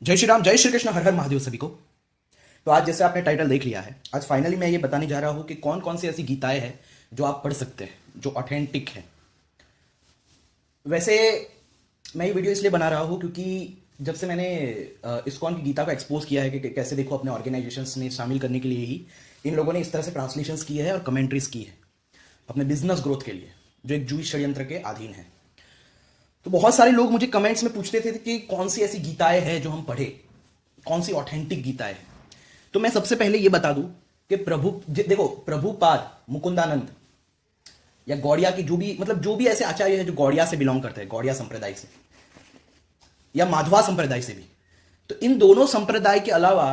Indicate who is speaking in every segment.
Speaker 1: जय श्री राम, जय श्री कृष्ण, हर हर महादेव सभी को। तो आज जैसे आपने टाइटल देख लिया है, आज फाइनली मैं ये बताने जा रहा हूं कि कौन कौन सी ऐसी गीताएं हैं जो आप पढ़ सकते हैं, जो ऑथेंटिक है। वैसे मैं ये वीडियो इसलिए बना रहा हूं क्योंकि जब से मैंने इस्कॉन की गीता को एक्सपोज किया है कि कैसे देखो अपने ऑर्गेनाइजेशंस ने शामिल करने के लिए ही इन लोगों ने इस तरह से ट्रांसलेशंस की है और कमेंट्रीज की है अपने बिजनेस ग्रोथ के लिए, जो एक जूइश षड्यंत्र के अधीन है। तो बहुत सारे लोग मुझे कमेंट्स में पूछते थे कि कौन सी ऐसी गीताएं हैं जो हम पढ़े, कौन सी ऑथेंटिक गीताएं हैं। तो मैं सबसे पहले ये बता दूं कि देखो प्रभुपाद, मुकुंदानंद या गौड़िया की जो भी ऐसे आचार्य हैं जो गौड़िया से बिलोंग करते हैं, गौड़िया संप्रदाय से या माधवा संप्रदाय से भी, तो इन दोनों संप्रदाय के अलावा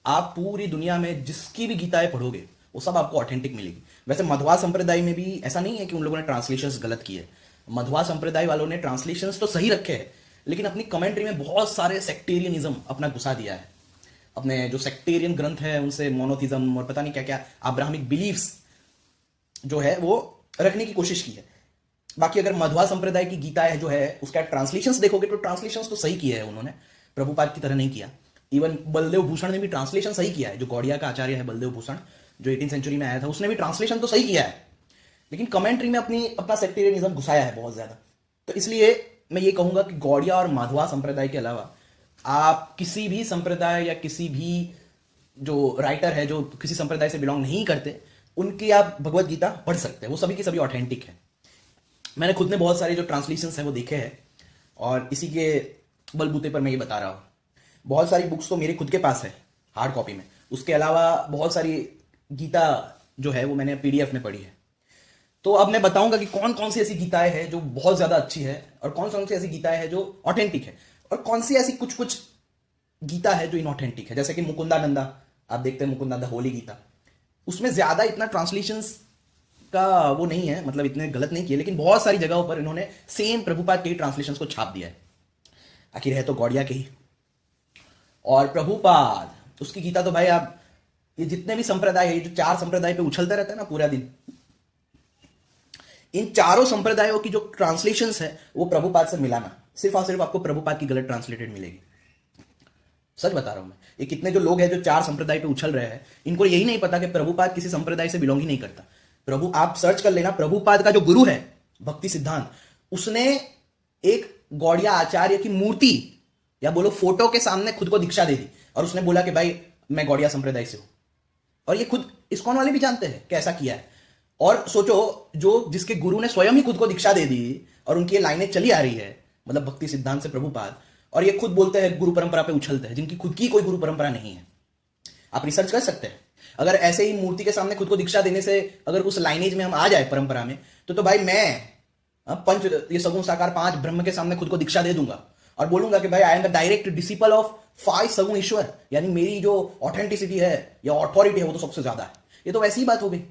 Speaker 1: आप पूरी दुनिया में जिसकी भी गीताएं पढ़ोगे वो सब आपको ऑथेंटिक मिलेगी। वैसे मध्वा संप्रदाय में भी ऐसा नहीं है कि उन लोगों ने ट्रांसलेशंस गलत किए है। मध्वा संप्रदाय वालों ने ट्रांसलेशंस तो सही रखे हैं, लेकिन अपनी कमेंट्री में बहुत सारे सेक्टेरियनिज्म अपना घुसा दिया है। अपने जो सेक्टेरियन ग्रंथ है उनसे मोनोथिज्म और पता नहीं क्या क्या अब्राहमिक बिलीफ्स जो है वो रखने की कोशिश की है। बाकी अगर मध्वा संप्रदाय की गीता है जो है उसका ट्रांसलेशंस देखोगे तो ट्रांसलेशंस तो सही किए हैं उन्होंने, प्रभुपाद की तरह नहीं किया। इवन बलदेव भूषण ने भी ट्रांसलेशन सही किया है, जो गौड़िया का आचार्य है बलदेव भूषण, जो 18वीं सेंचुरी में आया था, उसने भी ट्रांसलेशन तो सही किया है, लेकिन कमेंट्री में अपना सेक्टेरियनिज्म घुसाया है बहुत ज्यादा। तो इसलिए मैं ये कहूंगा कि गौड़िया और माधवा संप्रदाय के अलावा आप किसी भी संप्रदाय या किसी भी जो राइटर है जो किसी संप्रदाय से बिलोंग नहीं करते उनकी आप भगवत गीता पढ़ सकते हैं, वो सभी की सभी ऑथेंटिक है। मैंने खुद ने बहुत सारे जो ट्रांसलेशंस हैं वो देखे हैं और इसी के बलबूते पर मैं ये बता रहा हूँ। बहुत सारी बुक्स तो मेरे खुद के पास है हार्ड कॉपी में, उसके अलावा बहुत सारी गीता जो है वो मैंने पीडीएफ में पढ़ी है। तो अब मैं बताऊंगा कि कौन कौन सी ऐसी गीताएं हैं जो बहुत ज्यादा अच्छी है और कौन कौन सी ऐसी गीताएं हैं जो ऑथेंटिक है और कौन सी ऐसी कुछ कुछ गीता है जो इनऑथेंटिक है। जैसे कि मुकुंदानंदा, आप देखते हैं मुकुंदानंदा होली गीता, उसमें ज्यादा इतना ट्रांसलेशंस का वो नहीं है, मतलब इतने गलत नहीं किए, लेकिन बहुत सारी जगहों पर इन्होंने सेम प्रभुपाद के ही ट्रांसलेशंस को छाप दिया है। आखिर है तो गौड़िया के ही। और प्रभुपाद उसकी गीता तो भाई आप ये जितने भी संप्रदाय है, जो 4 संप्रदाय पे उछलता रहता है ना पूरा दिन, इन चारों संप्रदायों की जो ट्रांसलेशंस है वो प्रभुपाद से मिलाना, सिर्फ और सिर्फ आपको प्रभुपाद की गलत ट्रांसलेटेड मिलेगी। सच बता रहा हूं मैं। ये कितने जो लोग हैं जो 4 संप्रदाय पे उछल रहे हैं, इनको यही नहीं पता कि प्रभुपाद किसी संप्रदाय से बिलोंग ही नहीं करता। आप सर्च कर लेना, प्रभुपाद का जो गुरु है भक्ति सिद्धांत, उसने एक गौड़िया आचार्य की मूर्ति या बोलो फोटो के सामने खुद को दीक्षा दे दी और उसने बोला कि भाई मैं गौड़िया संप्रदाय से हूं। और ये खुद इस्कॉन वाले भी जानते हैं कि ऐसा किया है। और सोचो, जो जिसके गुरु ने स्वयं ही खुद को दीक्षा दे दी और उनकी ये लाइनें चली आ रही है, मतलब भक्ति सिद्धांत से प्रभुपाद, और ये खुद बोलते हैं गुरु परंपरा पे उछलते हैं, जिनकी खुद की कोई गुरु परंपरा नहीं है। आप रिसर्च कर सकते हैं। अगर ऐसे ही मूर्ति के सामने खुद को दीक्षा देने से अगर उस लाइनेज में हम आ जाए परंपरा में, तो भाई मैं पंच ये सगुण साकार 5 ब्रह्म के सामने खुद को दीक्षा दे दूंगा और बोलूंगा कि भाई I am the direct disciple of 5 सगुण ईश्वर, यानी मेरी जो ऑथेंटिसिटी है या ऑथोरिटी है वो तो सबसे ज्यादा है। ये तो वैसी ही बात हो गई।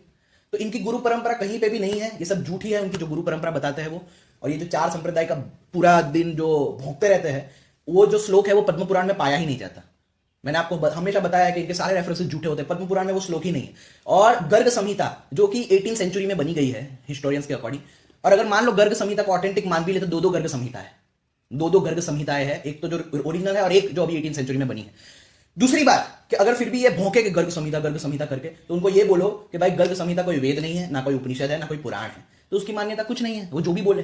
Speaker 1: तो इनकी गुरु परंपरा कहीं पे भी नहीं है, ये सब झूठी है उनकी जो गुरु परंपरा बताते हैं वो। और ये जो 4 संप्रदाय का पूरा दिन जो भोंकते रहते हैं, वो जो श्लोक है वो पद्म पुराण में पाया ही नहीं जाता। मैंने आपको हमेशा बताया कि इनके सारे रेफरेंसेस झूठे होते हैं, पद्म पुराण में वो श्लोक ही नहीं है। और गर्ग संहिता जो कि 18वीं सेंचुरी में बनी गई है हिस्टोरियंस के अकॉर्डिंग, और अगर मान लो गर्ग संहिता को ऑथेंटिक मान भी ले तो 2 गर्ग संहिता है, 2 गर्ग संहिताएं है, एक तो जो ओरिजिनल है और एक जो अभी 18वीं सेंचुरी में बनी है। दूसरी बात कि अगर फिर भी ये भौंके के गर्ग संहिता करके, तो उनको ये बोलो कि भाई गर्ग संहिता कोई वेद नहीं है, ना कोई उपनिषद है, ना कोई पुराण है, तो उसकी मान्यता कुछ नहीं है, वो जो भी बोले।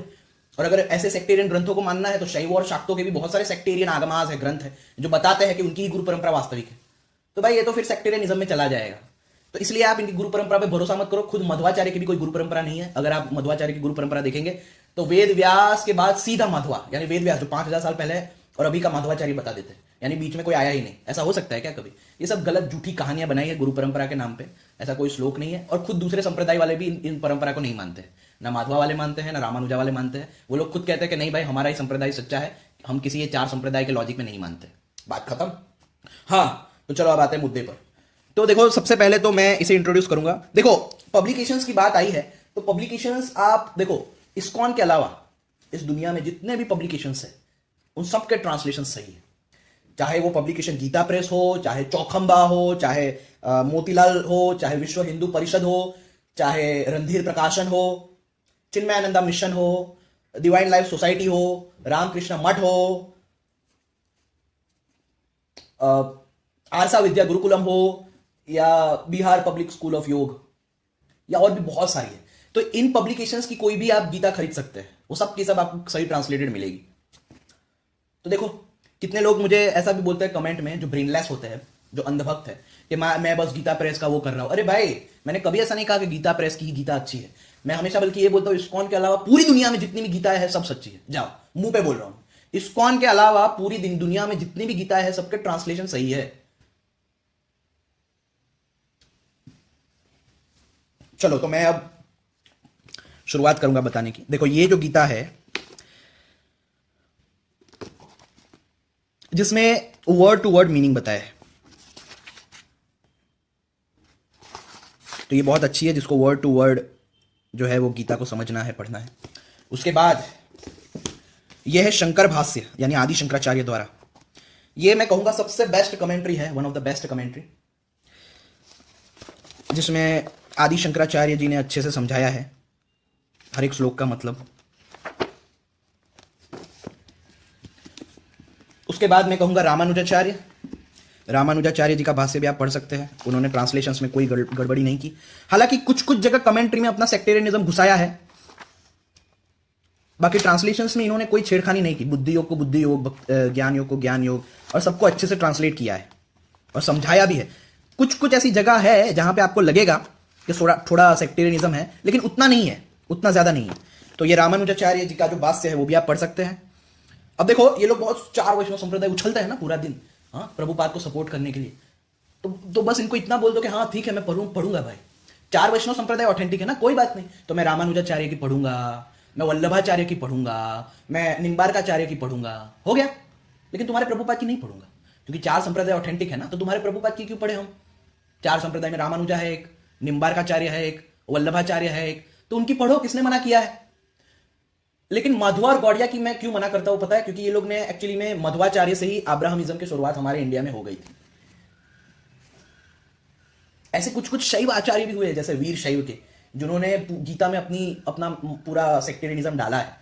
Speaker 1: और अगर ऐसे सेक्टेरियन ग्रंथों को मानना है तो शैव और शाक्तों के भी बहुत सारे सेक्टेरियन आगमास है, ग्रंथ है, जो बताते हैं कि उनकी ही गुरु परंपरा वास्तविक है। तो भाई ये तो फिर सेक्टेरियनिज्म में चला जाएगा। तो इसलिए आप इनकी गुरु परंपरा पे भरोसा मत करो। खुद मध्वाचार्य की भी कोई गुरु परंपरा नहीं है। अगर आप मध्वाचार्य की गुरु परंपरा देखेंगे तो वेद व्यास के बाद सीधा माधवा, यानी वेद व्यास जो 5000 साल पहले है और अभी का माधवाचार्य बता देते हैं, यानी बीच में कोई आया ही नहीं। ऐसा हो सकता है क्या कभी? ये सब गलत झूठी कहानियां बनाई है गुरु परंपरा के नाम पे। ऐसा कोई श्लोक नहीं है। और खुद दूसरे संप्रदाय वाले भी इन परंपरा को नहीं मानते हैं, ना माधवा वाले मानते हैं, ना रामानुजा वाले मानते हैं। वो लोग खुद कहते हैं कि नहीं भाई हमारा ही संप्रदाय सच्चा है, हम किसी ये 4 संप्रदाय के लॉजिक में नहीं मानते। बात खत्म। हाँ, तो चलो अब आते हैं मुद्दे पर। तो देखो, सबसे पहले तो मैं इसे इंट्रोड्यूस करूंगा। देखो, पब्लिकेशंस की बात आई है तो पब्लिकेशंस आप देखो, इस्कॉन के अलावा इस दुनिया में जितने भी पब्लिकेशंस है उन सबके ट्रांसलेशन सही है। चाहे वो पब्लिकेशन गीता प्रेस हो, चाहे चौखंबा हो, चाहे मोतीलाल हो, चाहे विश्व हिंदू परिषद हो, चाहे रणधीर प्रकाशन हो, चिन्मयानंदा मिशन हो, डिवाइन लाइफ सोसाइटी हो, रामकृष्ण मठ हो, आरसा विद्या गुरुकुलम हो या बिहार पब्लिक स्कूल ऑफ योग या और भी बहुत सारी है। तो इन पब्लिकेशंस की कोई भी आप गीता खरीद सकते हैं, वो सब की सब आपको सही ट्रांसलेटेड मिलेगी। तो देखो कितने लोग मुझे ऐसा भी बोलते हैं कमेंट में, जो ब्रेनलेस होते हैं, जो अंधभक्त है, कि मैं बस गीता प्रेस का वो कर रहा हूं। अरे भाई, मैंने कभी ऐसा नहीं कहा कि गीता प्रेस की ही गीता अच्छी है। मैं हमेशा बल्कि ये बोलता हूं इस्कॉन के अलावा पूरी दुनिया में जितनी भी गीता है सब सच्ची है। जाओ, मुंह पे बोल रहा हूं, इस्कॉन के अलावा पूरी दुनिया में जितनी भी गीता है सबके ट्रांसलेशन सही है। चलो, तो मैं अब शुरुआत करूंगा बताने की। देखो, ये जो गीता है जिसमें वर्ड टू वर्ड मीनिंग बताया है, तो ये बहुत अच्छी है, जिसको वर्ड टू वर्ड जो है वो गीता को समझना है, पढ़ना है। उसके बाद यह है शंकर भाष्य, यानी आदि शंकराचार्य द्वारा। ये मैं कहूंगा सबसे बेस्ट कमेंट्री है, one of the best commentary, जिसमें आदि शंकराचार्य जी ने अच्छे से समझाया है हर एक श्लोक का मतलब। उसके बाद मैं कहूंगा रामानुजाचार्य जी का भाष्य भी आप पढ़ सकते हैं। उन्होंने ट्रांसलेशंस में कोई गड़बड़ी नहीं की। हालांकि कुछ कुछ जगह कमेंट्री में अपना सेक्टेरियनिज्म घुसाया है, बाकी ट्रांसलेशंस में इन्होंने कोई छेड़खानी नहीं की। बुद्धि योग को बुद्धि योग, ज्ञान योग को ज्ञान योग, और सबको अच्छे से ट्रांसलेट किया है और समझाया भी है। कुछ कुछ ऐसी जगह है जहां पे आपको लगेगा कि थोड़ा सेक्टेरियनिज्म है, लेकिन उतना नहीं है, उतना ज्यादा नहीं है। तो ये रामानुजाचार्य जी का जो भाष्य है वो भी आप पढ़ सकते हैं। अब देखो, ये लोग बहुत चार वैष्णव संप्रदाय उछलते हैं ना पूरा दिन, हाँ, प्रभुपाद को सपोर्ट करने के लिए। तो बस इनको इतना बोल दो कि हाँ ठीक है, मैं पढ़ूंगा भाई, चार वैष्णव संप्रदाय ऑथेंटिक है ना, कोई बात नहीं, तो मैं रामानुजाचार्य की पढ़ूंगा, मैं वल्लभाचार्य की पढ़ूंगा, मैं निम्बार्काचार्य की पढ़ूंगा, हो गया। लेकिन तुम्हारे प्रभुपाद की नहीं पढ़ूंगा, क्योंकि चार संप्रदाय ऑथेंटिक है ना, तो तुम्हारे प्रभुपाद की क्यों पढ़े हम? चार संप्रदाय में रामानुजा है एक, निम्बार्काचार्य है एक, वल्लभाचार्य है एक, तो उनकी पढ़ो, किसने मना किया है? लेकिन मध्वा और गौड़िया की मैं क्यों मना करता हूं पता है? क्योंकि ये लोग ने एक्चुअली में मध्वाचार्य से ही अब्राहमिज्म की शुरुआत हमारे इंडिया में हो गई थी। ऐसे कुछ कुछ शैव आचार्य भी हुए, जैसे वीर शैव के, जिन्होंने गीता में अपना पूरा सेक्टेरियनिज्म डाला है।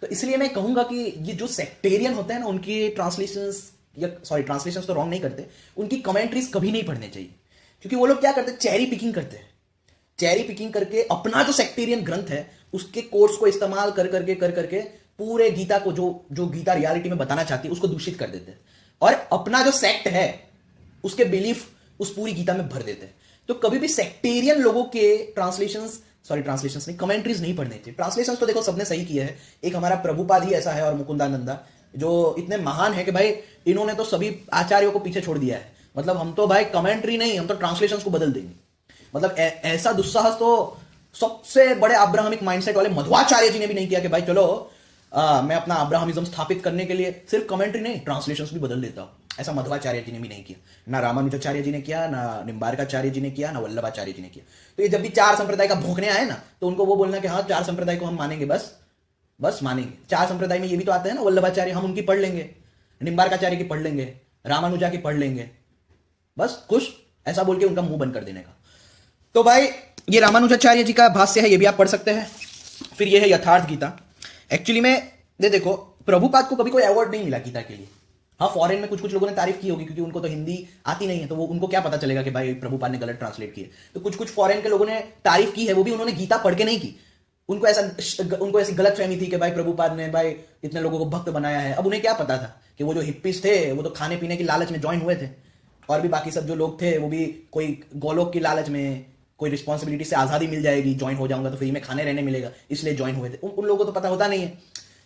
Speaker 1: तो इसलिए मैं कहूंगा कि ये जो सेक्टेरियन होते हैं ना, उनकी ट्रांसलेशंस तो रॉन्ग नहीं करते, उनकी कमेंट्रीज कभी नहीं पढ़ने चाहिए। क्योंकि वो लोग क्या करते हैं, चेरी पिकिंग करते हैं। चेरी पिकिंग करके अपना जो सेक्टेरियन ग्रंथ है उसके कोर्स को इस्तेमाल कर करके पूरे गीता को जो गीता रियलिटी में बताना चाहती है उसको दूषित कर देते हैं, और अपना जो सेक्ट है उसके बिलीफ उस पूरी गीता में भर देते हैं। तो कभी भी सेक्टेरियन लोगों के ट्रांसलेशंस नहीं, कमेंट्रीज नहीं पढ़ने चाहिए। ट्रांसलेशंस तो देखो सबने सही किए हैं, एक हमारा प्रभुपाद ही ऐसा है और मुकुंदानंदा, जो इतने महान है कि भाई इन्होंने तो सभी आचार्यों को पीछे छोड़ दिया है। मतलब हम तो भाई कमेंट्री नहीं, हम तो ट्रांसलेशंस को बदल देंगे। मतलब ऐसा दुस्साहस तो सबसे बड़े अब्राहमिक माइंडसेट वाले मध्वाचार्य जी ने भी नहीं किया कि भाई चलो मैं अपना अब्राहमिज्म स्थापित करने के लिए सिर्फ कमेंट्री नहीं, ट्रांसलेशंस भी बदल देता हूं। ऐसा मध्वाचार्य जी ने भी नहीं किया, ना रामानुजाचार्य जी ने किया, ना निम्बार्काचार्य जी ने किया, ना वल्लभाचार्य जी ने किया। तो ये जब भी चार संप्रदाय का भोंकने आए ना, तो उनको वो बोलना कि हाँ चार संप्रदाय को हम मानेंगे, बस मानेंगे। चार संप्रदाय में ये भी तो आते हैं ना, वल्लभाचार्य, हम उनकी पढ़ लेंगे, निम्बार्काचार्य की पढ़ लेंगे, रामानुजा की पढ़ लेंगे, बस खुश, ऐसा बोल के उनका मुंह बंद कर देने का। तो भाई ये रामानुजाचार्य जी का भाष्य है, ये भी आप पढ़ सकते हैं। फिर ये है यथार्थ गीता। एक्चुअली में देखो, प्रभुपाद को कभी कोई अवार्ड नहीं मिला गीता के लिए। हाँ, फॉरेन में कुछ कुछ लोगों ने तारीफ की होगी, क्योंकि उनको तो हिंदी आती नहीं है, तो वो उनको क्या पता चलेगा कि भाई प्रभुपाद ने गलत ट्रांसलेट किए। तो कुछ कुछ फॉरेन के लोगों ने तारीफ की है, वो भी उन्होंने गीता पढ़ के नहीं की। उनको ऐसी गलत फहमी थी कि भाई प्रभुपाद ने भाई इतने लोगों को भक्त बनाया है। अब उन्हें क्या पता था कि वो जो हिप्पीज थे वो तो खाने पीने की लालच में ज्वाइन हुए थे, और भी बाकी सब जो लोग थे वो भी कोई गोलोक की लालच में, कोई रिस्पॉन्सिबिलिटी से आजादी मिल जाएगी, ज्वाइन हो जाऊंगा तो फ्री में खाने रहने मिलेगा, इसलिए ज्वाइन हुए थे। उन लोगों को तो पता होता नहीं है,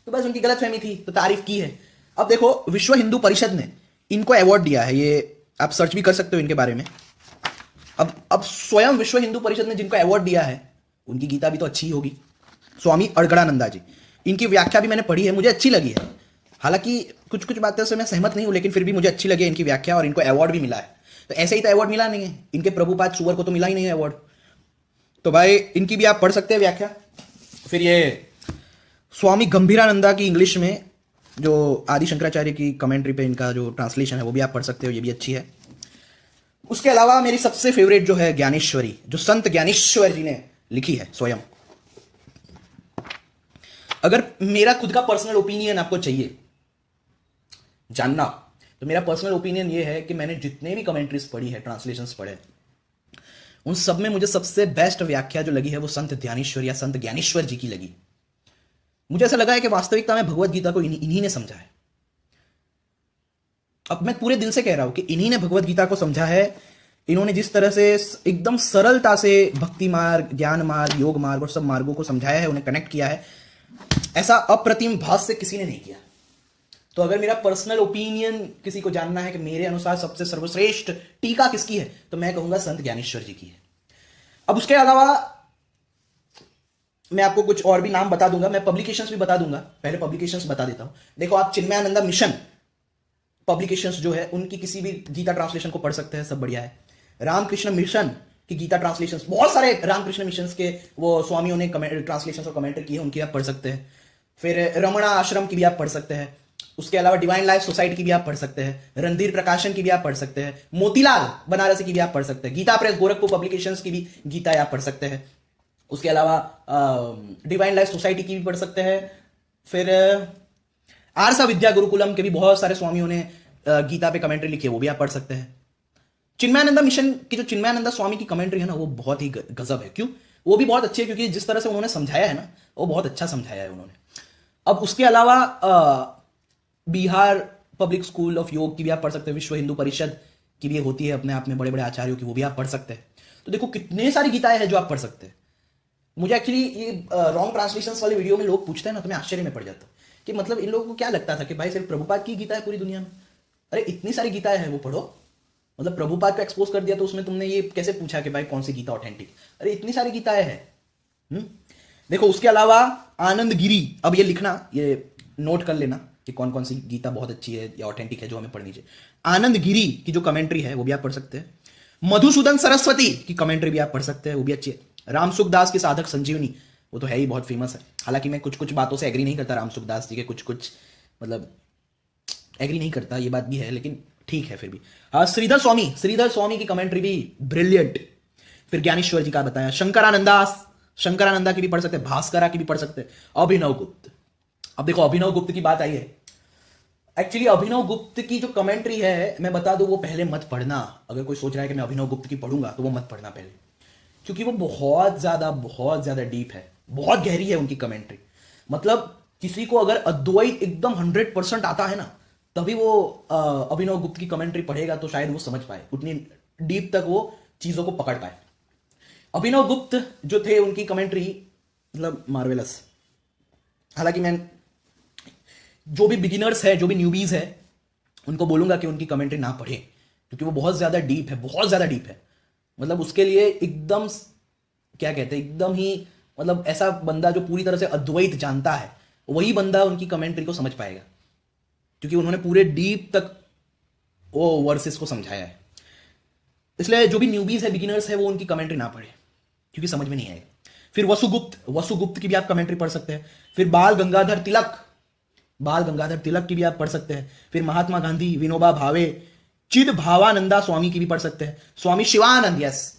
Speaker 1: तो बस उनकी गलतफहमी थी, तो तारीफ की है। अब देखो, विश्व हिंदू परिषद ने इनको अवार्ड दिया है, ये आप सर्च भी कर सकते हो इनके बारे में। अब स्वयं विश्व हिंदू परिषद ने जिनको अवार्ड दिया है उनकी गीता भी तो अच्छी ही होगी। स्वामी अड़गड़ानंदा जी, इनकी व्याख्या भी मैंने पढ़ी है, मुझे अच्छी लगी है। हालांकि कुछ कुछ बातों से मैं सहमत नहीं हूं, लेकिन फिर भी मुझे अच्छी लगी इनकी व्याख्या, और इनको अवार्ड भी मिला है। तो ऐसे ही तो अवार्ड मिला नहीं है, इनके प्रभुपाद सुवर को तो मिला ही नहीं है अवार्ड। तो भाई इनकी भी आप पढ़ सकते हैं व्याख्या। फिर ये स्वामी गंभीरानंदा की इंग्लिश में जो आदि शंकराचार्य की कमेंट्री पे इनका जो ट्रांसलेशन है वो भी आप पढ़ सकते हो, ये भी अच्छी है। उसके अलावा मेरी सबसे फेवरेट जो है ज्ञानेश्वरी, जो संत ज्ञानेश्वर जी ने लिखी है स्वयं। अगर मेरा खुद का पर्सनल ओपिनियन आपको चाहिए जानना, तो मेरा पर्सनल ओपिनियन ये है कि मैंने जितने भी कमेंट्रीज पढ़ी है, ट्रांसलेशंस पढ़े, उन सब में मुझे सबसे बेस्ट व्याख्या जो लगी है वो संत ध्यानेश्वर या संत ज्ञानेश्वर जी की लगी। मुझे ऐसा लगा है कि वास्तविकता में भगवत गीता को इन्हीं ने समझा है। अब मैं पूरे दिल से कह रहा हूं कि इन्हीं ने भगवत गीता को समझा है। इन्होंने जिस तरह से एकदम सरलता से भक्ति मार्ग, ज्ञान मार्ग, योग मार्ग और सब मार्गों को समझाया है, उन्हें कनेक्ट किया है, ऐसा अप्रतिम भाष्य किसी ने नहीं किया। तो अगर मेरा पर्सनल ओपिनियन किसी को जानना है कि मेरे अनुसार सबसे सर्वश्रेष्ठ टीका किसकी है, तो मैं कहूंगा संत ज्ञानेश्वर जी की है। अब उसके अलावा मैं आपको कुछ और भी नाम बता दूंगा, मैं पब्लिकेशंस भी बता दूंगा। पहले पब्लिकेशंस बता देता हूं। देखो, आप चिन्मयानंदा मिशन पब्लिकेशंस जो है उनकी किसी भी गीता ट्रांसलेशन को पढ़ सकते हैं, सब बढ़िया है। रामकृष्ण मिशन की गीता ट्रांसलेशंस, बहुत सारे रामकृष्ण मिशंस के वो स्वामियों ने ट्रांसलेशंस और कमेंट्री किए, उनकी आप पढ़ सकते हैं। फिर रमणा आश्रम की भी आप पढ़ सकते हैं। उसके अलावा डिवाइन लाइफ सोसाइटी की भी आप पढ़ सकते हैं। रणधीर प्रकाशन की भी आप पढ़ सकते हैं। मोतीलाल बनारसी की भी आप पढ़ सकते हैं। गीता प्रेस गोरखपुर पब्लिकेशंस की भी गीता आप पढ़ सकते हैं। उसके अलावा डिवाइन लाइफ सोसाइटी की भी पढ़ सकते हैं। फिर आरसा विद्या गुरुकुलम के भी बहुत सारे स्वामियों ने गीता पे कमेंट्री लिखी है, वो भी आप पढ़ सकते हैं। चिन्मयानंदा मिशन की जो चिन्मयानंदा स्वामी की कमेंट्री है ना, वो बहुत ही गजब है। क्यों? वो भी बहुत अच्छी है क्योंकि जिस तरह से उन्होंने समझाया है ना, वो बहुत अच्छा समझाया है उन्होंने। अब उसके अलावा बिहार पब्लिक स्कूल ऑफ योग की भी आप पढ़ सकते हैं। विश्व हिंदू परिषद की भी होती है अपने आप में बड़े बड़े आचार्यों की, वो भी आप पढ़ सकते हैं। तो देखो कितने सारी गीताएं हैं जो आप पढ़ सकते हैं। मुझे एक्चुअली ये रॉन्ग ट्रांसलेशंस वाले वीडियो में लोग पूछते हैं ना, तो मैं आश्चर्य में पड़ जाता हूँ कि मतलब इन लोगों को क्या लगता था कि भाई सिर्फ प्रभुपाद की गीता है पूरी दुनिया में। अरे इतनी सारी गीताएं हैं, वो पढ़ो। मतलब प्रभुपाद को एक्सपोज कर दिया तो उसमें तुमने ये कैसे पूछा कि भाई कौन सी गीता ऑथेंटिक? अरे इतनी सारी गीताएं हैं। देखो उसके अलावा आनंद गिरी, अब ये लिखना, ये नोट कर लेना कि कौन कौन सी गीता बहुत अच्छी है या ऑथेंटिक है जो हमें पढ़नी चाहिए। आनंद गिरी की जो कमेंट्री है वो भी आप पढ़ सकते हैं। मधुसूदन सरस्वती की कमेंट्री भी आप पढ़ सकते हैं, वो भी अच्छी है। राम सुखदास की साधक संजीवनी, वो तो है ही बहुत फेमस है। हालांकि मैं कुछ कुछ बातों से एग्री नहीं करता, राम सुखदास जी के कुछ मतलब एग्री नहीं करता, ये बात भी है, लेकिन ठीक है फिर भी। श्रीधर स्वामी की कमेंट्री भी ब्रिलियंट। फिर ज्ञानेश्वर जी का बताया। शंकरानंदा की भी पढ़ सकते हैं, भास्करा की भी पढ़ सकते हैं। अभिनव गुप्त, अब देखो अभिनव गुप्त की बात आई है। एक्चुअली अभिनव गुप्त की जो कमेंट्री है, मैं बता दूं, वो पहले मत पढ़ना। अगर कोई सोच रहा है कि मैं अभिनव गुप्त की पढ़ूंगा तो वो मत पढ़ना पहले, क्योंकि वो बहुत ज्यादा डीप है, बहुत गहरी है उनकी कमेंट्री। मतलब किसी को अगर अद्वैत एकदम 100% आता है ना, तभी वो अभिनव गुप्त की कमेंट्री पढ़ेगा तो शायद वो समझ पाए, उतनी डीप तक वो चीजों को पकड़ पाए। अभिनव गुप्त जो थे उनकी कमेंट्री मतलब मार्वेलस। हालांकि मैं जो भी बिगिनर्स है, जो भी न्यूबीज है, उनको बोलूंगा कि उनकी कमेंट्री ना पढ़े, क्योंकि वो बहुत ज्यादा डीप है, बहुत ज्यादा डीप है। मतलब उसके लिए एकदम क्या कहते हैं, एकदम ही मतलब ऐसा बंदा जो पूरी तरह से अद्वैत जानता है, वही बंदा उनकी कमेंट्री को समझ पाएगा, क्योंकि उन्होंने पूरे डीप तक वो वर्सेस को समझाया है। इसलिए जो भी न्यूबीज है, बिगिनर्स है, वो उनकी कमेंट्री ना पढ़े, क्योंकि समझ में नहीं आएगा। फिर वसुगुप्त की भी आप कमेंट्री पढ़ सकते हैं। फिर बाल गंगाधर तिलक की भी आप पढ़ सकते हैं। फिर महात्मा गांधी, विनोबा भावे, चिद भावानंदा स्वामी की भी पढ़ सकते हैं। स्वामी शिवानंद, यस,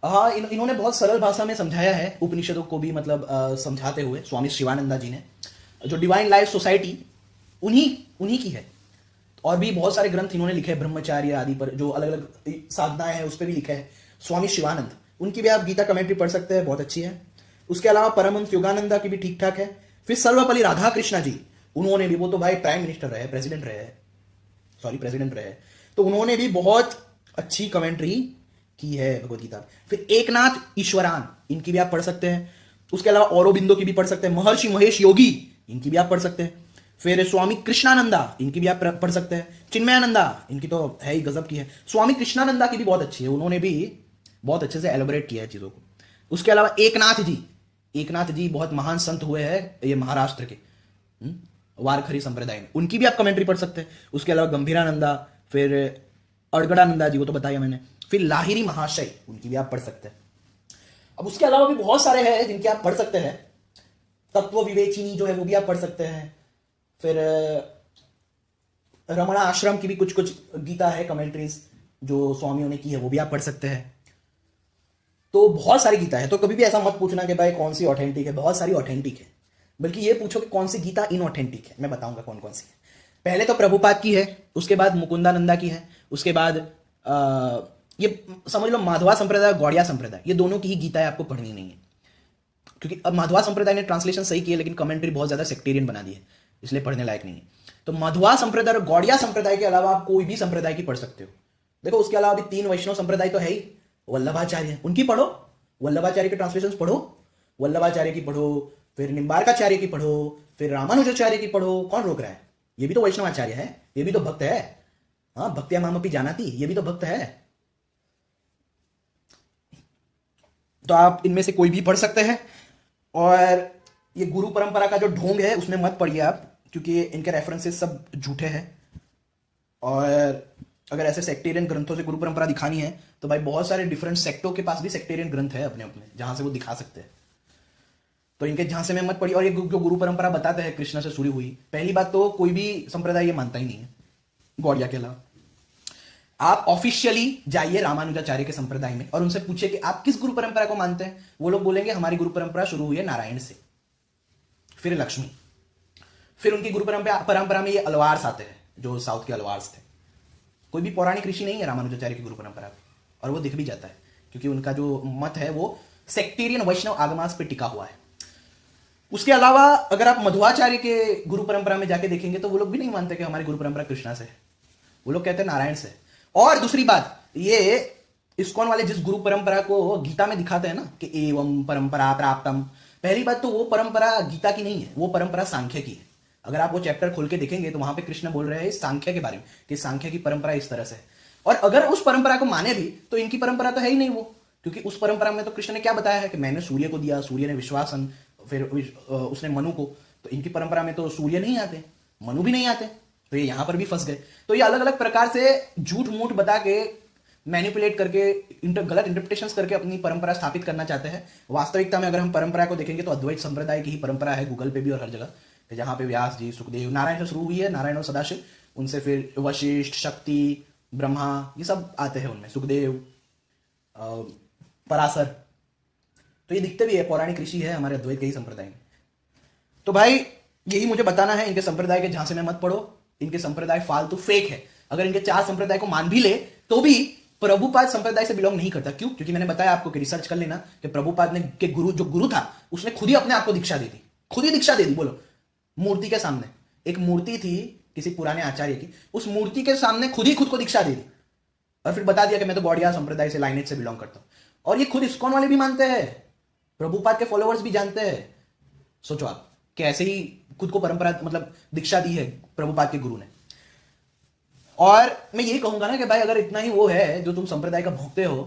Speaker 1: हाँ, इन्होंने बहुत सरल भाषा में समझाया है उपनिषदों को भी, मतलब समझाते हुए स्वामी शिवानंदा जी ने। जो डिवाइन लाइफ सोसाइटी उन्हीं की है। और भी बहुत सारे ग्रंथ इन्होंने लिखे हैं, ब्रह्मचार्य आदि पर, जो अलग अलग साधनाएं हैं उस पर भी लिखा है स्वामी शिवानंद। उनकी भी आप गीता कमेंट्री पढ़ सकते हैं, बहुत अच्छी है। उसके अलावा परमहंस योगानंदा की भी ठीक ठाक है। फिर सर्वपल्ली राधाकृष्णा जी, उन्होंने भी, वो तो भाई प्राइम मिनिस्टर रहे, प्रेसिडेंट रहे, तो उन्होंने भी बहुत अच्छी कमेंट्री की है भगवत गीता। फिर एकनाथ ईश्वरान, इनकी भी आप पढ़ सकते हैं। उसके अलावा औरोबिंदो की भी पढ़ सकते हैं। महर्षि महेश योगी, इनकी भी आप पढ़ सकते हैं। फिर स्वामी कृष्णानंदा, इनकी भी आप पढ़ सकते हैं। चिन्मयानंदा, इनकी तो है ही गजब की है। स्वामी कृष्णानंदा की भी बहुत अच्छी है, उन्होंने भी बहुत अच्छे से एलोबरेट किया है चीजों को। उसके अलावा एकनाथ जी बहुत महान संत हुए हैं, ये महाराष्ट्र के वारखरी संप्रदाय में, उनकी भी आप कमेंट्री पढ़ सकते हैं। उसके अलावा गंभीरानंदा, फिर अड़गड़ानंदा जी, वो तो बताया मैंने। फिर लाहिरी महाशय, उनकी भी आप पढ़ सकते हैं। अब उसके अलावा भी बहुत सारे हैं जिनके आप पढ़ सकते हैं। तत्व विवेचिनी जो है वो भी आप पढ़ सकते हैं। फिर रमणा आश्रम की भी कुछ गीता है कमेंट्रीज जो स्वामियों ने की है, वो भी आप पढ़ सकते हैं। तो बहुत सारी गीता है। तो कभी भी ऐसा मत पूछना कि भाई कौन सी ऑथेंटिक है, बहुत सारी ऑथेंटिक है। बल्कि ये पूछो कि कौन सी गीता इनऑथेंटिक है, मैं बताऊंगा कौन कौन सी है। पहले तो प्रभुपाद की है, उसके बाद मुकुंदानंदा की है, उसके बाद ये समझ लो माधवा संप्रदाय, गौड़िया संप्रदाय, ये दोनों की ही गीता है, आपको पढ़नी नहीं है। क्योंकि अब माधवा संप्रदाय ने ट्रांसलेशन सही की है, लेकिन कमेंट्री बहुत ज्यादा सेक्टेरियन बना दी है, इसलिए पढ़ने लायक नहीं है। तो माधवा संप्रदाय और गौड़िया संप्रदाय के अलावा आप कोई भी संप्रदाय की पढ़ सकते हो। देखो उसके अलावा भी 3 वैष्णव संप्रदाय तो है ही, वल्लभाचार्य, उनकी पढ़ो, वल्लभाचार्य के ट्रांसलेशन पढ़ो, वल्लभाचार्य की पढ़ो, फिर निम्बार्काचार्य की पढ़ो, फिर रामानुजाचार्य की पढ़ो, कौन रोक रहा है? ये भी तो वैष्णवाचार्य है, ये भी तो भक्त है। हाँ, भक्त्या मामपि जानाति, ये भी तो भक्त है। तो आप इनमें से कोई भी पढ़ सकते हैं। और ये गुरु परंपरा का जो ढोंग है उसमें मत पढ़िए आप, क्योंकि इनके रेफरेंसेस सब झूठे हैं। और अगर ऐसे सेक्टेरियन ग्रंथों से गुरु परंपरा दिखानी है तो भाई बहुत सारे डिफरेंट सेक्टों के पास भी सेक्टेरियन ग्रंथ है अपने अपने, जहां से वो दिखा सकते हैं। तो इनके झांसे में मत पढ़िए। और ये जो गुरु परंपरा बताते हैं कृष्ण से शुरू हुई, पहली बात तो कोई भी संप्रदाय ये मानता ही नहीं है गौड़िया के अलावा। आप ऑफिशियली जाइए रामानुजाचार्य के संप्रदाय में और उनसे पूछिए कि आप किस गुरु परंपरा को मानते हैं। वो लोग बोलेंगे हमारी गुरु परंपरा शुरू हुई है नारायण से, फिर लक्ष्मी, फिर उनकी गुरु परंपरा में ये अलवार्स आते हैं, जो साउथ के अलवार्स थे। कोई भी पौराणिक ऋषि नहीं है रामानुजाचार्य की गुरु परंपरा में, और वो दिख भी जाता है, क्योंकि उनका जो मत है वो सेक्टेरियन वैष्णव आगमास पे टिका हुआ है। उसके अलावा अगर आप मध्वाचार्य के गुरु परंपरा में जाके देखेंगे तो वो लोग भी नहीं मानते कि हमारी गुरु परंपरा कृष्णा से है, वो लोग कहते हैं नारायण से। और दूसरी बात, ये इस्कॉन वाले जिस गुरु परंपरा को गीता में दिखाते हैं ना कि एवं परंपरा प्राप्तम, पहली बात तो वो परंपरा गीता की नहीं है, वो परंपरा सांख्य की है। अगर आप वो चैप्टर खोल के देखेंगे तो वहां पे कृष्ण बोल रहे हैं सांख्य के बारे में कि सांख्य की परंपरा इस तरह से है। और अगर उस परंपरा को माने भी तो इनकी परंपरा तो है ही नहीं वो, क्योंकि उस परंपरा में तो कृष्ण ने क्या बताया है कि मैंने सूर्य को दिया, सूर्य ने विश्वासन, फिर उसने मनु को। तो इनकी परंपरा में तो सूर्य नहीं आते, मनु भी नहीं आते, तो ये यहां पर भी फंस गए। तो ये अलग अलग प्रकार से झूठ मूठ बता के, मैनिपुलेट करके, गलत इंटरप्रिटेशंस करके अपनी परंपरा स्थापित करना चाहते हैं। वास्तविकता में अगर हम परंपरा को देखेंगे तो अद्वैत संप्रदाय की ही परंपरा है, गूगल पे भी और हर जगह, जहां पे व्यास जी, सुखदेव, नारायण से शुरू हुई है, नारायण और सदाशिव, उनसे फिर वशिष्ठ, शक्ति, ब्रह्मा, ये सब आते हैं उनमें, सुखदेव, पराशर। तो ये दिखते भी है पौराणिक ऋषि है हमारे अद्वैत के ही संप्रदाय में। तो भाई यही मुझे बताना है, इनके संप्रदाय के झांसे में मत पड़ो, इनके संप्रदाय फालतू फेक है। अगर इनके 4 संप्रदाय को मान भी ले तो भी प्रभुपाद संप्रदाय से बिलोंग नहीं करता। क्यों? क्योंकि मैंने बताया आपको कि रिसर्च कर लेना कि प्रभुपाद ने के गुरु था, उसने खुद ही अपने आप को दीक्षा दे दी, खुद ही दीक्षा दे दी। बोलो, मूर्ति के सामने, एक मूर्ति थी किसी पुराने आचार्य की, उस मूर्ति के सामने खुद ही खुद को दीक्षा दे दी और फिर बता दिया कि मैं तो गौड़िया संप्रदाय से, लाइनेज से बिलोंग करता हूं। और ये खुद इस्कॉन वाले भी मानते हैं, प्रभुपाद के फॉलोअर्स भी जानते हैं। सोचो आप कैसे ही खुद को परंपरा मतलब दीक्षा दी है प्रभुपाद के गुरु ने। और मैं यही कहूंगा ना कि भाई अगर इतना ही वो है जो तुम संप्रदाय का भोगते हो,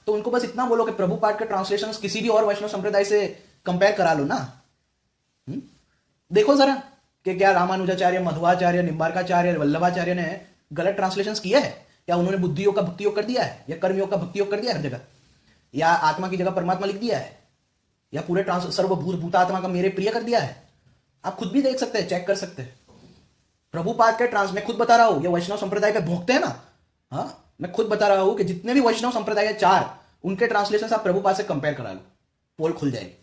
Speaker 1: तो उनको बस इतना बोलो कि प्रभुपाद के ट्रांसलेशंस किसी भी और वैष्णव संप्रदाय से कंपेयर करा लो ना। देखो जरा कि क्या रामानुजाचार्य, मध्वाचार्य, निम्बार्काचार्य, वल्लभाचार्य ने गलत ट्रांसलेशंस किए हैं? या उन्होंने बुद्धि योग का भक्ति योग कर दिया है, या कर्म योग का भक्ति योग कर दिया है हर जगह, या आत्मा की जगह परमात्मा लिख दिया है, या पूरे सर्वभूत भूतात्मा का मेरे प्रिय कर दिया है? आप खुद भी देख सकते हैं, चेक कर सकते हैं। प्रभुपाद के मैं खुद बता रहा हूं, ये वैष्णव संप्रदाय पे भोगते हैं ना, हाँ, मैं खुद बता रहा हूं कि जितने भी वैष्णव संप्रदाय है 4, उनके ट्रांसलेशन आप प्रभुपाद से कंपेयर करा लो, पोल खुल जाएगी।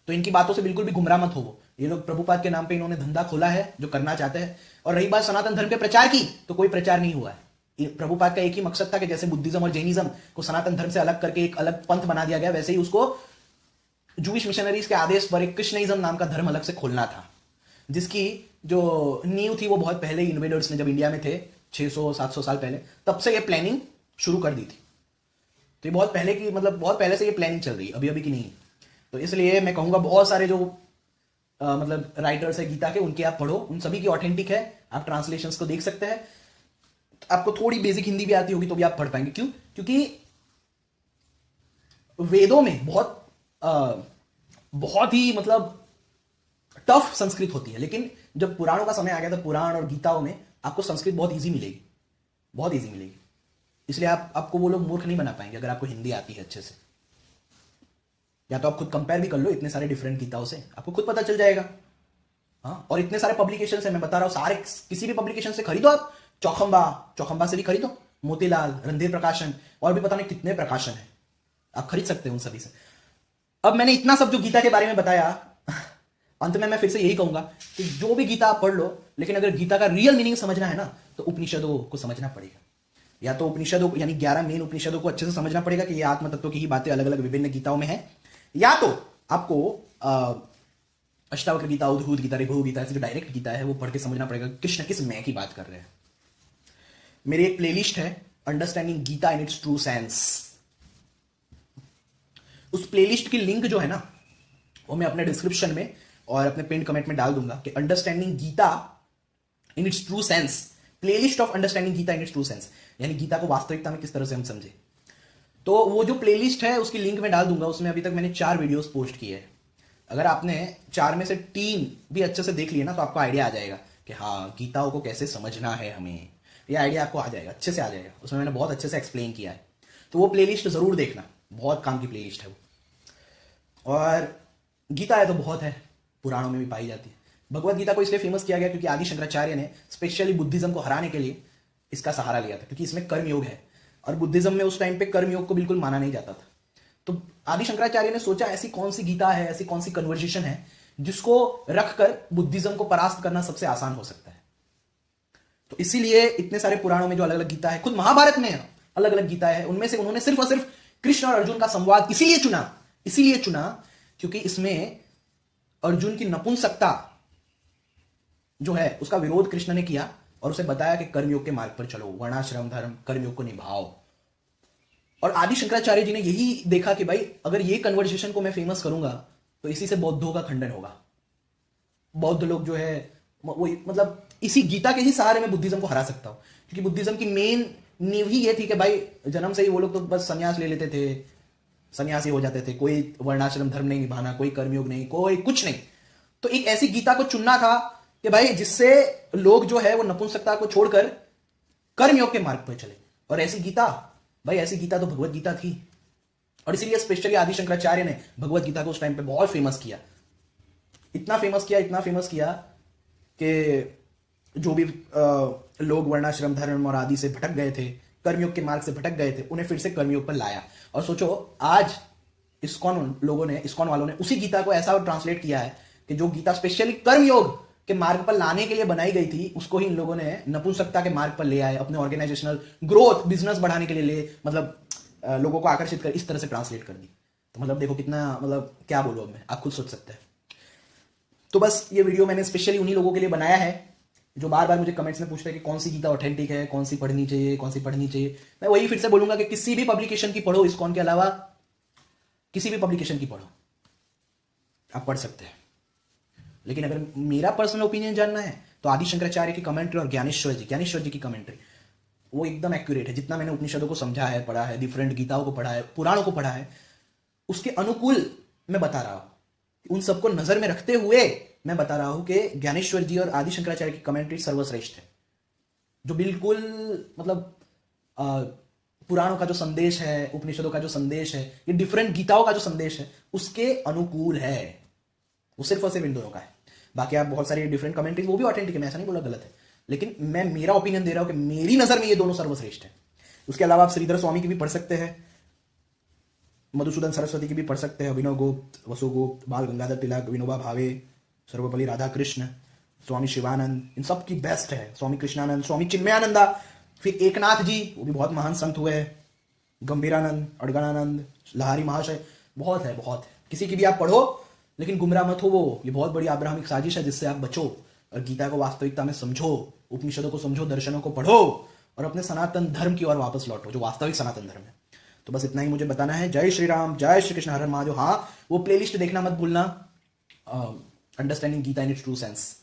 Speaker 1: तो इनकी बातों से बिल्कुल भी गुमराह मत हो। ये लोग प्रभुपाद के नाम पे इन्होंने धंधा खोला है जो करना चाहते हैं। और रही बात सनातन धर्म के प्रचार की, तो कोई प्रचार नहीं हुआ है। प्रभुपाद का एक ही मकसद था कि जैसे बुद्धिज्म और जैनिज्म को सनातन धर्म से अलग करके एक अलग पंथ बना दिया गया, वैसे ही उसको जूइश मिशनरीज के आदेश पर एक कृष्णइज्म नाम का धर्म अलग से खोलना था, जिसकी जो नींव थी वो बहुत पहले ही इन्वेडर्स ने, जब इंडिया में थे 600-700 साल पहले, तब से ये प्लानिंग शुरू कर दी थी। तो ये बहुत पहले की, मतलब बहुत पहले से ये प्लानिंग चल रही है, अभी अभी की नहीं। तो इसलिए मैं कहूंगा बहुत सारे जो मतलब राइटर्स है गीता के, उनके आप पढ़ो, उन सभी की ऑथेंटिक है, आप ट्रांसलेशंस को देख सकते हैं। आपको थोड़ी बेसिक हिंदी भी आती होगी तो भी आप पढ़ पाएंगे। क्यों? क्योंकि वेदों में बहुत ही मतलब टफ संस्कृत होती है, लेकिन जब पुराणों का समय आ गया तो पुराण और गीताओं में आपको संस्कृत बहुत इजी मिलेगी, बहुत इजी मिलेगी। इसलिए आपको वो लोग मूर्ख नहीं बना पाएंगे अगर आपको हिंदी आती है अच्छे से। या तो आप खुद कंपेयर भी कर लो इतने सारे डिफरेंट गीताओं से, आपको खुद पता चल जाएगा। हाँ, और इतने सारे पब्लिकेशन है, मैं बता रहा हूं, सारे किसी भी पब्लिकेशन से खरीदो आप, चौखंबा से भी खरीदो, मोतीलाल, रणधीर प्रकाशन, और भी पता नहीं कितने प्रकाशन है, आप खरीद सकते हो उन सभी से। अब मैंने इतना सब जो गीता के बारे में बताया, अंत में मैं फिर से यही कहूंगा कि जो भी गीता आप पढ़ लो, लेकिन अगर गीता का रियल मीनिंग समझना है ना तो उपनिषदों को समझना पड़ेगा। या तो उपनिषदों यानी 11 मेन उपनिषदों को अच्छे से समझना पड़ेगा कि ये आत्म तत्व की ही बातें अलग अलग विभिन्न गीताओं में है, या तो आपको अष्टावक्र गीता, उद्धूत गीता, ऋभु गीता, ऐसी जो डायरेक्ट गीता है वो पढ़ के समझना पड़ेगा कृष्ण किस मैं की बात कर रहे हैं। मेरी एक प्लेलिस्ट है understanding Gita in its true sense. उस प्लेलिस्ट की लिंक जो है ना वो मैं अपने डिस्क्रिप्शन में और अपने पिन कमेंट में डाल दूंगा कि understanding Gita in its true sense, playlist of understanding Gita in its true sense, यानी गीता को वास्तविकता में किस तरह से हम समझे। तो वो जो प्लेलिस्ट है उसकी लिंक मैं डाल दूंगा। उसमें अभी तक मैंने 4 वीडियोस पोस्ट किए हैं। अगर आपने 4 में से 3 भी अच्छे से देख लिए ना तो आपको आइडिया आ जाएगा कि हाँ गीताओं को कैसे समझना है हमें, ये आइडिया आपको आ जाएगा, अच्छे से आ जाएगा। उसमें मैंने बहुत अच्छे से एक्सप्लेन किया है। तो वो प्लेलिस्ट जरूर देखना, बहुत काम की प्लेलिस्ट है वो। और गीता है तो बहुत है, पुराणों में भी पाई जाती है। भगवत गीता को इसलिए फेमस किया गया क्योंकि आदि शंकराचार्य ने स्पेशली बुद्धिज्म को हराने के लिए इसका सहारा लिया था, क्योंकि इसमें कर्मयोग है और बुद्धिज्म में उस टाइम पे कर्मयोग को बिल्कुल माना नहीं जाता था। तो आदि शंकराचार्य ने सोचा ऐसी कौन सी गीता है, ऐसी कौन सी कन्वर्सेशन है जिसको रखकर बुद्धिज्म को परास्त करना सबसे आसान हो सकता है। तो इसीलिए इतने सारे पुराणों में जो अलग अलग गीता है, खुद महाभारत में अलग अलग गीता है, उनमें से उन्होंने सिर्फ और सिर्फ कृष्ण और अर्जुन का संवाद इसीलिए चुना क्योंकि इसमें अर्जुन की नपुंसकता जो है उसका विरोध कृष्ण ने किया और उसे बताया कि कर्मयोग के मार्ग पर चलो, वर्णाश्रम धर्म कर्मयोग को निभाओ। और आदि शंकराचार्य जी ने यही देखा कि भाई अगर ये कन्वर्सेशन को मैं फेमस करूंगा तो इसी से बौद्धों का खंडन होगा। बौद्ध लोग जो है वो मतलब इसी गीता के ही सहारे में बुद्धिज्म को हरा सकता हूं, क्योंकि बुद्धिज्म की मेन नींव ही ये थी कि भाई जन्म से ही वो लोग तो बस संन्यास ले लेते थे, सन्यासी हो जाते थे, कोई वर्णाश्रम धर्म नहीं निभाना, कोई कर्मयोग नहीं, कोई कुछ नहीं। तो एक ऐसी गीता को चुनना था कि भाई जिससे लोग जो है वो नपुंसकता को छोड़कर कर्मयोग के मार्ग पर चले। और ऐसी गीता तो भगवत गीता थी। और इसीलिए स्पेशली आदि शंकराचार्य ने भगवत गीता को उस टाइम पे बहुत फेमस किया, इतना फेमस किया कि जो भी लोग वर्णाश्रम धर्म और आदि से भटक गए थे, कर्मयोग के मार्ग से भटक गए थे, उन्हें फिर से कर्मयोग पर लाया। और सोचो आज इस्कॉन वालों ने उसी गीता को ऐसा ट्रांसलेट किया है कि जो गीता स्पेशली कर्मयोग के मार्ग पर लाने के लिए बनाई गई थी उसको ही इन लोगों ने नपुंसकता के मार्ग पर ले आए, अपने ऑर्गेनाइजेशनल ग्रोथ, बिजनेस बढ़ाने के लिए मतलब लोगों को आकर्षित कर इस तरह से ट्रांसलेट कर दी। तो मतलब देखो कितना, मतलब क्या बोलूं अब मैं, आप खुद सोच सकते हैं। तो बस ये वीडियो मैंने स्पेशली उन्हीं लोगों के लिए बनाया है जो बार बार मुझे कमेंट्स में पूछते हैं कि कौन सी गीता ऑथेंटिक है, कौन सी पढ़नी चाहिए। मैं वही फिर से बोलूंगा कि किसी भी पब्लिकेशन की पढ़ो, इस्कॉन के अलावा किसी भी पब्लिकेशन की पढ़ो, आप पढ़ सकते हैं। लेकिन अगर मेरा पर्सनल ओपिनियन जानना है तो आदि शंकराचार्य की कमेंट्री और ज्ञानेश्वर जी की कमेंट्री वो एकदम एक्यूरेट है। जितना मैंने उपनिषदों को समझा है, पढ़ा है, डिफरेंट गीताओं को पढ़ा है, पुराणों को पढ़ा है, उसके अनुकूल मैं बता रहा हूं। उन सबको नजर में रखते हुए मैं बता रहा हूं कि ज्ञानेश्वर जी और आदि शंकराचार्य की कमेंट्री सर्वश्रेष्ठ है, जो बिल्कुल मतलब पुराणों का जो संदेश है, उपनिषदों का जो संदेश है, ये डिफरेंट गीताओं का जो संदेश है उसके अनुकूल है। वो सिर्फ और सिर्फ इन दोनों का है। बाकी आप बहुत सारी डिफरेंट कमेंट्रीज वो भी ऑथेंटिक है, मैं ऐसा नहीं बोला गलत है, लेकिन मैं मेरा ओपिनियन दे रहा हूं कि मेरी नजर में ये दोनों सर्वश्रेष्ठ है। उसके अलावा आप श्रीधर स्वामी की भी पढ़ सकते हैं, मधुसूदन सरस्वती की भी पढ़ सकते हैं, अभिनव गुप्त, वसु गुप्त, बाल गंगाधर तिलक, विनोबा भावे, सर्वपल्ली राधा कृष्ण, स्वामी शिवानंद, इन सब की बेस्ट है। स्वामी कृष्णानंद, स्वामी चिन्मयानंदा, फिर एकनाथ जी, वो भी बहुत महान संत हुए हैं, गंभीरानंद, अड़गड़ानंद, लहारी महाशय, बहुत है। किसी की भी आप पढ़ो लेकिन गुमराह मत हो। वो ये बहुत बड़ी अब्राहमिक साजिश है जिससे आप बचो और गीता को वास्तविकता में समझो, उपनिषदों को समझो, दर्शनों को पढ़ो और अपने सनातन धर्म की ओर वापस लौटो, जो वास्तविक सनातन धर्म है। तो बस इतना ही मुझे बताना है। जय श्री राम, जय श्री कृष्ण, हर हर महादेव। हाँ, वो प्लेलिस्ट देखना मत भूलना, understanding Gita in its true sense.